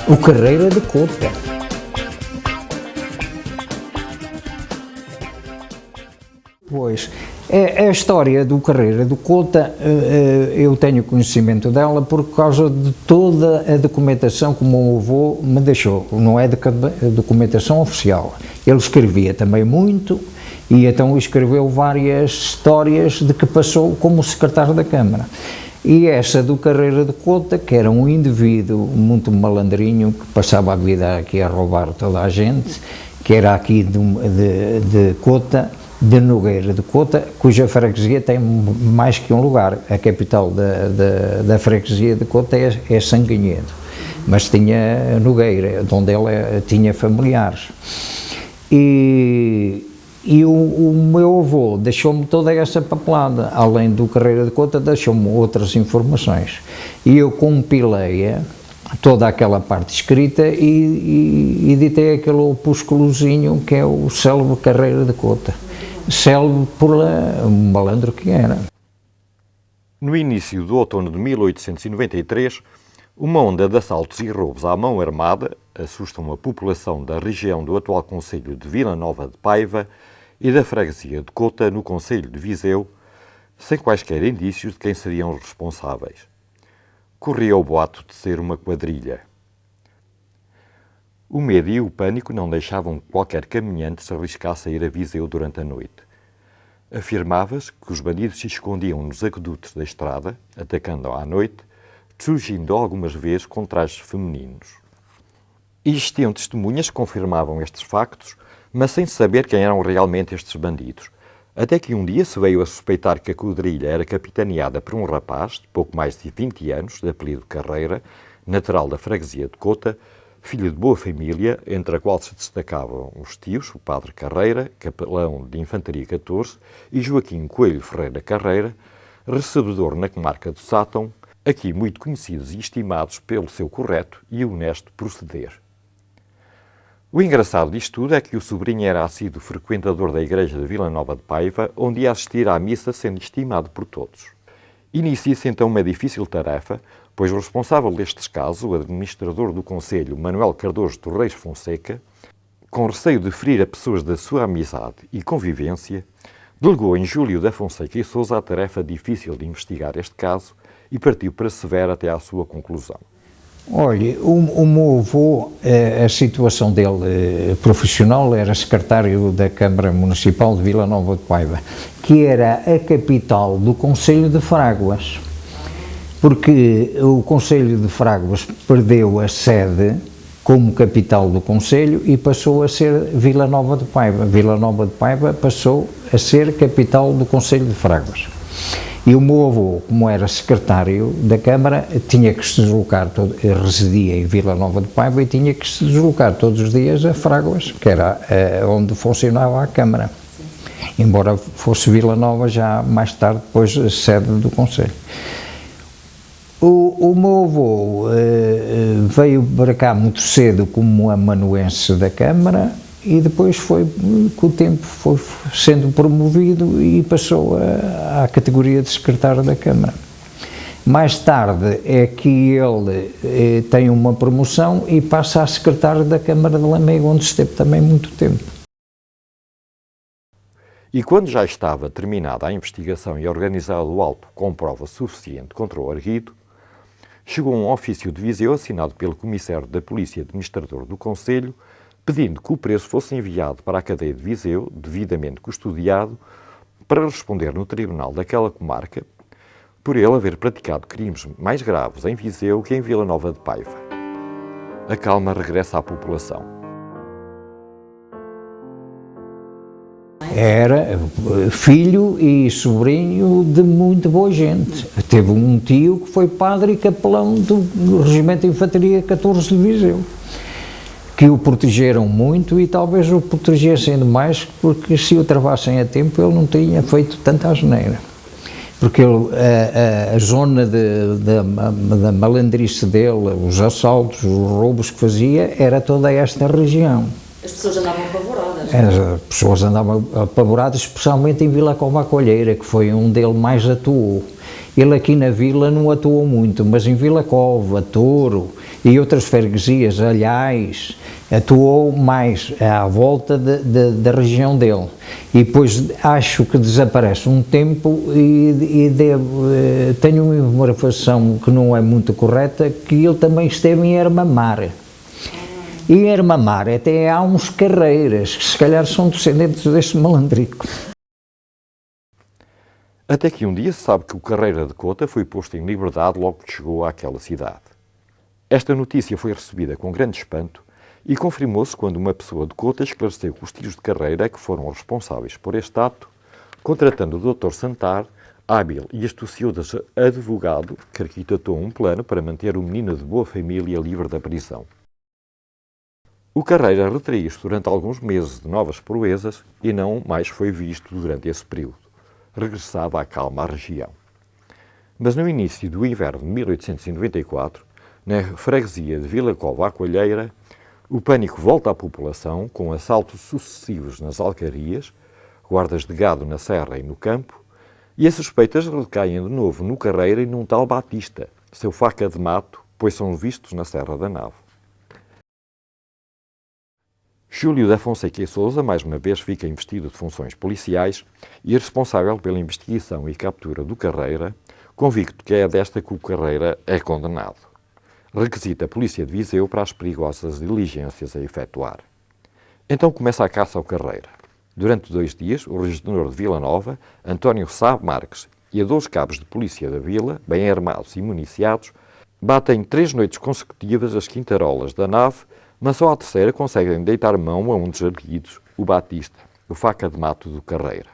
O Carreira de Cota. Pois, a história do Carreira de Cota, eu tenho conhecimento dela por causa de toda a documentação que o meu avô me deixou. Não é de documentação oficial. Ele escrevia também muito e então escreveu várias histórias de que passou como secretário da Câmara. E essa do Carreira de Cota, que era um indivíduo muito malandrinho, que passava a vida aqui a roubar toda a gente, que era aqui de Cota, de Nogueira de Cota, cuja freguesia tem mais que um lugar. A capital da freguesia de Cota é Sanguinhedo, mas tinha Nogueira, de onde ela tinha familiares. E o meu avô deixou-me toda essa papelada, além do Carreira de Cota, deixou-me outras informações. E eu compilei toda aquela parte escrita e editei aquele opúsculozinho que é o célebre Carreira de Cota. Célebre por um malandro que era. No início do outono de 1893, uma onda de assaltos e roubos à mão armada assustam a população da região do atual concelho de Vila Nova de Paiva e da freguesia de Cota, no concelho de Viseu, sem quaisquer indícios de quem seriam os responsáveis. Corria o boato de ser uma quadrilha. O medo e o pânico não deixavam que qualquer caminhante se arriscasse a ir a Viseu durante a noite. Afirmava-se que os bandidos se escondiam nos aquedutos da estrada, atacando à noite, surgindo algumas vezes com trajes femininos. Existiam testemunhas que confirmavam estes factos, mas sem saber quem eram realmente estes bandidos. Até que um dia se veio a suspeitar que a quadrilha era capitaneada por um rapaz de pouco mais de 20 anos, de apelido Carreira, natural da freguesia de Cota, filho de boa família, entre a qual se destacavam os tios, o padre Carreira, capelão de Infantaria 14, e Joaquim Coelho Ferreira Carreira, recebedor na comarca do Sátão, aqui muito conhecidos e estimados pelo seu correto e honesto proceder. O engraçado disto tudo é que o sobrinho era assíduo frequentador da igreja de Vila Nova de Paiva, onde ia assistir à missa sendo estimado por todos. Inicia-se então uma difícil tarefa, pois o responsável destes casos, o administrador do concelho, Manuel Cardoso Torres Fonseca, com receio de ferir a pessoas da sua amizade e convivência, delegou em Júlio da Fonseca e Sousa a tarefa difícil de investigar este caso e partiu para Severo até à sua conclusão. Olha, o meu avô, a situação dele profissional era secretário da Câmara Municipal de Vila Nova de Paiva, que era a capital do concelho de Fráguas, porque o concelho de Fráguas perdeu a sede como capital do concelho e passou a ser Vila Nova de Paiva. Vila Nova de Paiva passou a ser capital do concelho de Fráguas. E o meu avô, como era secretário da Câmara, tinha que se deslocar, residia em Vila Nova de Paiva e tinha que se deslocar todos os dias a Fráguas, que era onde funcionava a Câmara. Embora fosse Vila Nova já mais tarde, depois sede do concelho. O meu avô veio para cá muito cedo como amanuense da Câmara e depois com o tempo foi sendo promovido e passou à categoria de secretário da Câmara. Mais tarde é que ele tem uma promoção e passa a secretário da Câmara de Lamego, onde esteve também muito tempo. E quando já estava terminada a investigação e organizado o auto com prova suficiente contra o arguido, chegou um ofício de Viseu assinado pelo comissário da Polícia Administrador do Concelho, pedindo que o preso fosse enviado para a cadeia de Viseu, devidamente custodiado, para responder no tribunal daquela comarca, por ele haver praticado crimes mais graves em Viseu que em Vila Nova de Paiva. A calma regressa à população. Era filho e sobrinho de muito boa gente. Teve um tio que foi padre e capelão do Regimento de Infantaria 14 de Viseu, que o protegeram muito e talvez o protegessem demais, porque se o travassem a tempo ele não tinha feito tanta asneira. Porque a zona da malandrice dele, os assaltos, os roubos que fazia, era toda esta região. As pessoas andavam apavoradas. As pessoas andavam apavoradas, especialmente em Vila Cova Coalheira, que foi onde ele mais atuou. Ele aqui na vila não atuou muito, mas em Vila Cova, Touro e outras freguesias, Alhais, atuou mais à volta da região dele. E depois acho que desaparece um tempo tenho uma informação que não é muito correta, que ele também esteve em Armamar. E em Armamar até há uns carreiras, que se calhar são descendentes deste malandrico. Até que um dia se sabe que o Carreira de Cota foi posto em liberdade logo que chegou àquela cidade. Esta notícia foi recebida com grande espanto e confirmou-se quando uma pessoa de Cota esclareceu que os tios de Carreira que foram responsáveis por este ato, contratando o Dr. Santar, hábil e astucioso advogado, que arquitetou um plano para manter o menino de boa família livre da prisão. O Carreira retraiu-se durante alguns meses de novas proezas e não mais foi visto durante esse período. Regressava à calma à região. Mas no início do inverno de 1894, na freguesia de Vila Cova à Coalheira, o pânico volta à população com assaltos sucessivos nas alcarias, guardas de gado na serra e no campo, e as suspeitas recaem de novo no Carreira e num tal Batista, seu faca de mato, pois são vistos na Serra da Nave. Júlio da Fonseca e Sousa, mais uma vez, fica investido de funções policiais e é responsável pela investigação e captura do Carreira, convicto que é desta que o Carreira é condenado. Requisita a polícia de Viseu para as perigosas diligências a efetuar. Então começa a caça ao Carreira. Durante 2 dias, o regedor de Vila Nova, António Sá Marques, e a 2 cabos de polícia da vila, bem armados e municiados, batem 3 noites consecutivas as quintarolas da nave, mas só à terceira conseguem deitar mão a um dos arguidos, o Batista, o faca de mato do Carreira.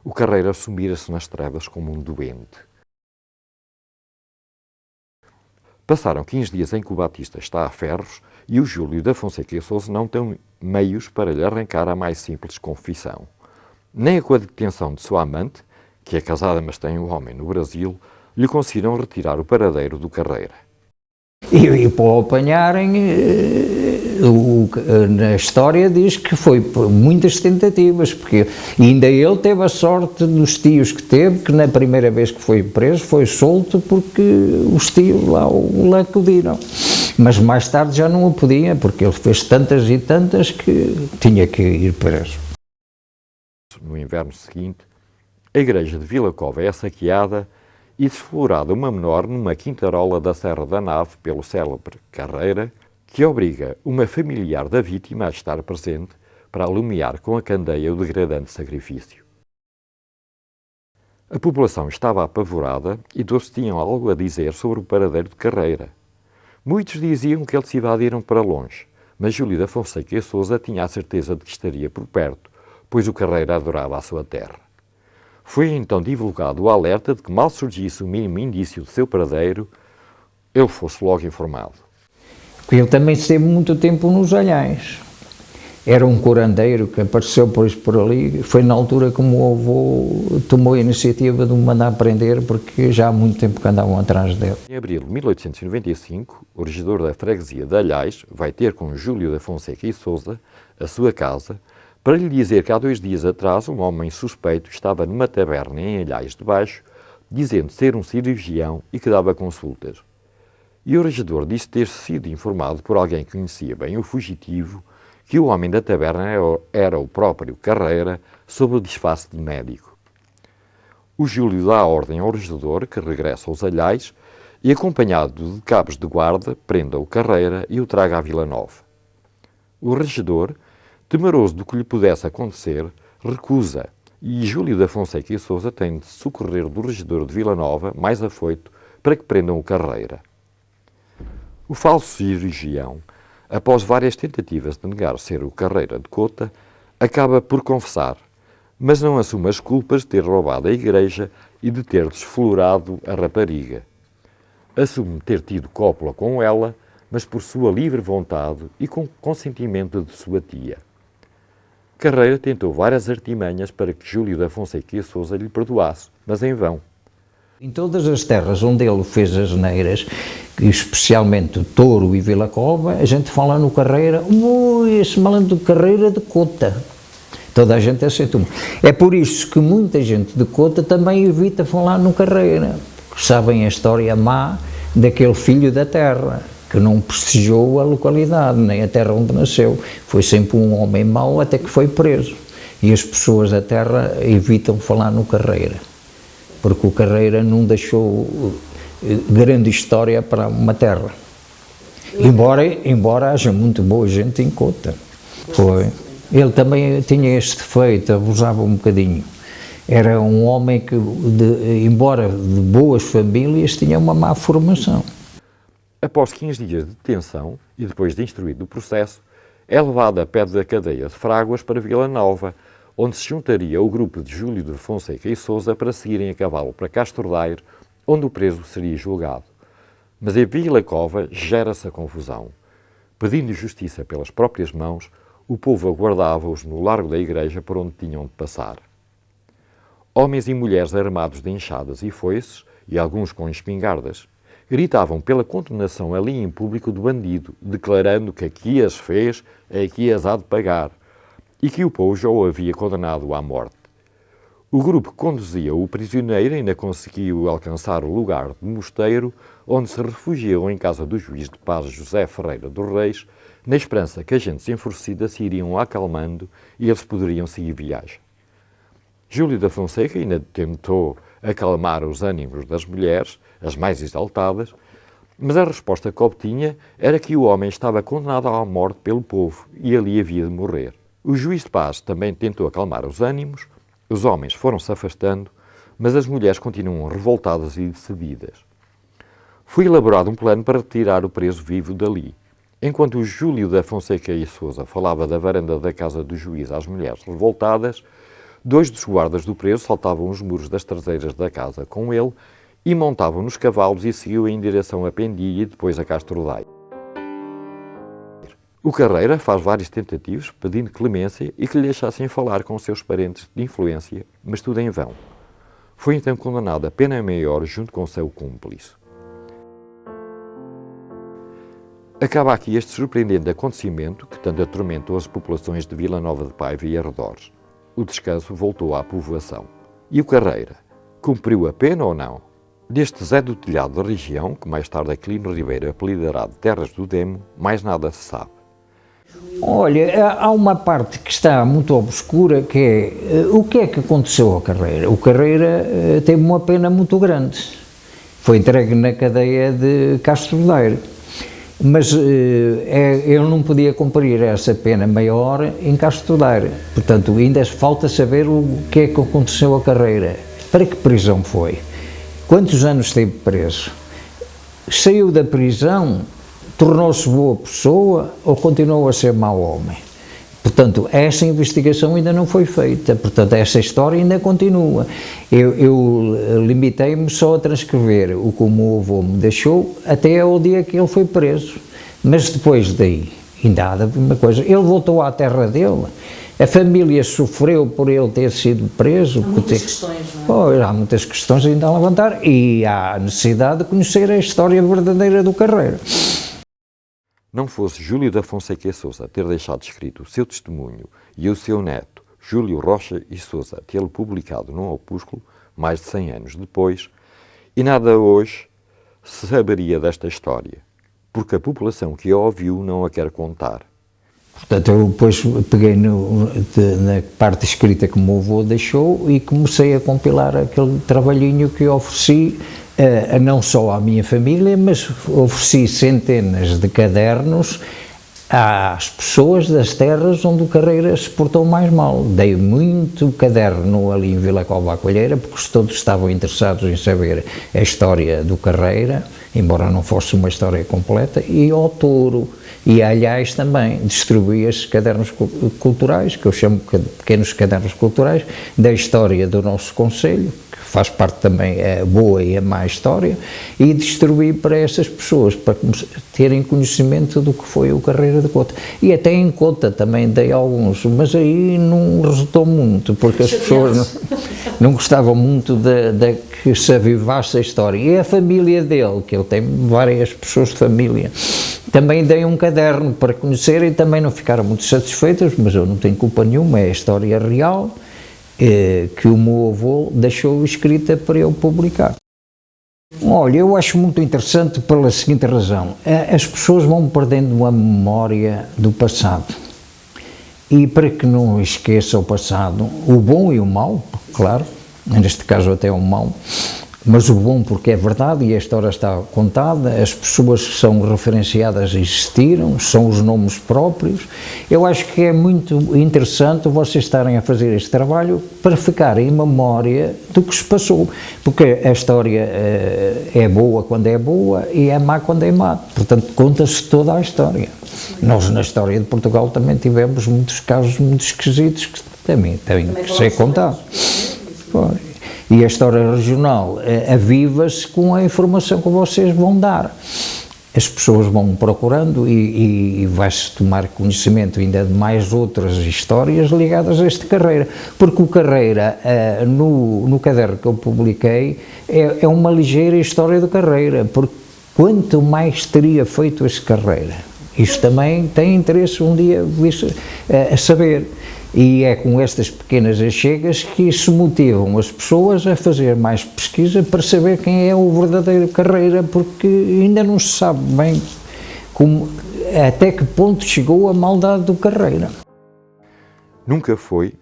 O Carreira sumira-se nas trevas como um doente. Passaram 15 dias em que o Batista está a ferros e o Júlio da Fonseca e Sousa não tem meios para lhe arrancar a mais simples confissão. Nem com a detenção de sua amante, que é casada mas tem um homem no Brasil, lhe conseguiram retirar o paradeiro do Carreira. E para o apanharem, na história diz que foi por muitas tentativas, porque ainda ele teve a sorte dos tios que teve, que na primeira vez que foi preso foi solto porque os tios lá o acudiram. Mas mais tarde já não o podia, porque ele fez tantas e tantas que tinha que ir preso. No inverno seguinte, a igreja de Vila Cova é saqueada e desflorada uma menor numa quintarola da Serra da Nave pelo célebre Carreira, que obriga uma familiar da vítima a estar presente para alumiar com a candeia o degradante sacrifício. A população estava apavorada e todos tinham algo a dizer sobre o paradeiro de Carreira. Muitos diziam que eles se evadiram para longe, mas Júlio da Fonseca e Sousa tinha a certeza de que estaria por perto, pois o Carreira adorava a sua terra. Foi então divulgado o alerta de que mal surgisse o mínimo indício do seu paradeiro, ele fosse logo informado. Porque ele também esteve muito tempo nos Alhais. Era um curandeiro que apareceu por ali. Foi na altura que o meu avô tomou a iniciativa de o mandar prender, porque já há muito tempo que andavam atrás dele. Em abril de 1895, o regedor da freguesia de Alhais vai ter com Júlio da Fonseca e Sousa a sua casa para lhe dizer que há 2 dias atrás um homem suspeito estava numa taberna em Alhais de Baixo, dizendo ser um cirurgião e que dava consultas. E o regedor disse ter sido informado por alguém que conhecia bem o fugitivo que o homem da taberna era o próprio Carreira, sob o disfarce de médico. O Júlio dá a ordem ao regedor, que regressa aos Alhais, e acompanhado de cabos de guarda, prenda o Carreira e o traga à Vila Nova. O regedor, temeroso do que lhe pudesse acontecer, recusa, e Júlio da Fonseca e Sousa tem de socorrer do regedor de Vila Nova, mais afoito, para que prendam o Carreira. O falso cirurgião, após várias tentativas de negar ser o Carreira de Cota, acaba por confessar, mas não assume as culpas de ter roubado a igreja e de ter desflorado a rapariga. Assume ter tido cópula com ela, mas por sua livre vontade e com consentimento de sua tia. Carreira tentou várias artimanhas para que Júlio da Fonseca e Sousa lhe perdoasse, mas em vão. Em todas as terras onde ele fez as neiras, especialmente o Touro e Vila Cova, a gente fala no Carreira, esse malandro de Carreira de Cota. Toda a gente aceita. É por isso que muita gente de Cota também evita falar no Carreira, porque sabem a história má daquele filho da terra, que não prestigiou a localidade, nem a terra onde nasceu. Foi sempre um homem mau até que foi preso. E as pessoas da terra evitam falar no Carreira, porque o Carreira não deixou grande história para uma terra. Embora haja muito boa gente em Cota. Foi. Ele também tinha este defeito, abusava um bocadinho. Era um homem que, embora de boas famílias, tinha uma má formação. Após 15 dias de detenção e depois de instruído o processo, é levado a pé da cadeia de Fráguas para Vila Nova, onde se juntaria o grupo de Júlio de Fonseca e Sousa para seguirem a cavalo para Castro Daire, onde o preso seria julgado. Mas em Vila Cova gera-se a confusão. Pedindo justiça pelas próprias mãos, o povo aguardava-os no largo da igreja por onde tinham de passar. Homens e mulheres armados de enxadas e foices, e alguns com espingardas, gritavam pela condenação ali em público do bandido, declarando que aqui as fez, aqui as há de pagar, e que o povo já o havia condenado à morte. O grupo que conduzia o prisioneiro ainda conseguiu alcançar o lugar de mosteiro, onde se refugiou em casa do juiz de paz José Ferreira dos Reis, na esperança que agentes enfurecida se iriam acalmando e eles poderiam seguir viagem. Júlio da Fonseca ainda tentou acalmar os ânimos das mulheres, as mais exaltadas, mas a resposta que obtinha era que o homem estava condenado à morte pelo povo e ali havia de morrer. O juiz de paz também tentou acalmar os ânimos, os homens foram-se afastando, mas as mulheres continuam revoltadas e decididas. Foi elaborado um plano para retirar o preso vivo dali. Enquanto o Júlio da Fonseca e Sousa falava da varanda da casa do juiz às mulheres revoltadas, 2 dos guardas do preso saltavam os muros das traseiras da casa com ele e montavam nos cavalos e seguiu em direção a Pendia e depois a Castro Daire. O Carreira faz vários tentativos pedindo clemência e que lhe deixassem falar com seus parentes de influência, mas tudo em vão. Foi então condenado a pena maior junto com seu cúmplice. Acaba aqui este surpreendente acontecimento que tanto atormentou as populações de Vila Nova de Paiva e arredores. O descanso voltou à povoação. E o Carreira? Cumpriu a pena ou não? Deste Zé do Telhado da região, que mais tarde Aquilino Ribeiro apelidará de Terras do Demo, mais nada se sabe. Olha, há uma parte que está muito obscura, que é o que é que aconteceu ao Carreira. O Carreira teve uma pena muito grande. Foi entregue na cadeia de Castro Daire. Mas ele não podia cumprir essa pena maior em Castro Daire. Portanto, ainda falta saber o que é que aconteceu ao Carreira. Para que prisão foi? Quantos anos esteve preso? Saiu da prisão, tornou-se boa pessoa ou continuou a ser mau homem? Portanto, essa investigação ainda não foi feita, portanto, essa história ainda continua. Eu limitei-me só a transcrever o que o meu avô me deixou até ao dia que ele foi preso. Mas depois daí, ainda há uma coisa, ele voltou à terra dele, a família sofreu por ele ter sido preso. Há muitas questões, não é? Há muitas questões ainda a levantar e há necessidade de conhecer a história verdadeira do Carreira. Não fosse Júlio da Fonseca e Sousa ter deixado escrito o seu testemunho e o seu neto, Júlio Rocha e Sousa, tê-lo publicado num opúsculo, mais de 100 anos depois, e nada hoje se saberia desta história, porque a população que a ouviu não a quer contar. Portanto, eu depois peguei na parte escrita que o meu avô deixou e comecei a compilar aquele trabalhinho que eu ofereci, não só à minha família, mas ofereci centenas de cadernos às pessoas das terras onde o Carreira se portou mais mal. Dei muito caderno ali em Vila Cova à Colheira, porque todos estavam interessados em saber a história do Carreira, embora não fosse uma história completa, e ao Touro. E, aliás, também distribuí estes cadernos culturais, que eu chamo de pequenos cadernos culturais, da história do nosso concelho, que faz parte também a boa e a má história, e distribuí para essas pessoas, para terem conhecimento do que foi o Carreira de Cota. E até em Cota também dei alguns, mas aí não resultou muito, porque as pessoas... não gostava muito de que se avivasse a história. E a família dele, que ele tem várias pessoas de família, também dei um caderno para conhecer e também não ficaram muito satisfeitas, mas eu não tenho culpa nenhuma, é a história real que o meu avô deixou escrita para eu publicar. Olha, eu acho muito interessante pela seguinte razão: as pessoas vão perdendo a memória do passado. E para que não esqueça o passado, o bom e o mau, claro, neste caso até o mau, mas o bom porque é verdade e a história está contada, as pessoas que são referenciadas existiram, são os nomes próprios. Eu acho que é muito interessante vocês estarem a fazer este trabalho para ficar em memória do que se passou, porque a história é boa quando é boa e é má quando é má, portanto conta-se toda a história. Nós na história de Portugal também tivemos muitos casos muito esquisitos que também têm que ser contados. E a história regional aviva-se com a informação que vocês vão dar. As pessoas vão procurando e vai-se tomar conhecimento ainda de mais outras histórias ligadas a este Carreira, porque o Carreira, no caderno que eu publiquei, é uma ligeira história do Carreira, porque quanto mais teria feito este Carreira? Isto também tem interesse um dia a saber. E é com estas pequenas achegas que se motivam as pessoas a fazer mais pesquisa para saber quem é o verdadeiro Carreira, porque ainda não se sabe bem até que ponto chegou a maldade do Carreira. Nunca foi,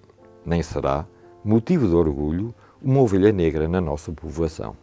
nem será, motivo de orgulho uma ovelha negra na nossa povoação.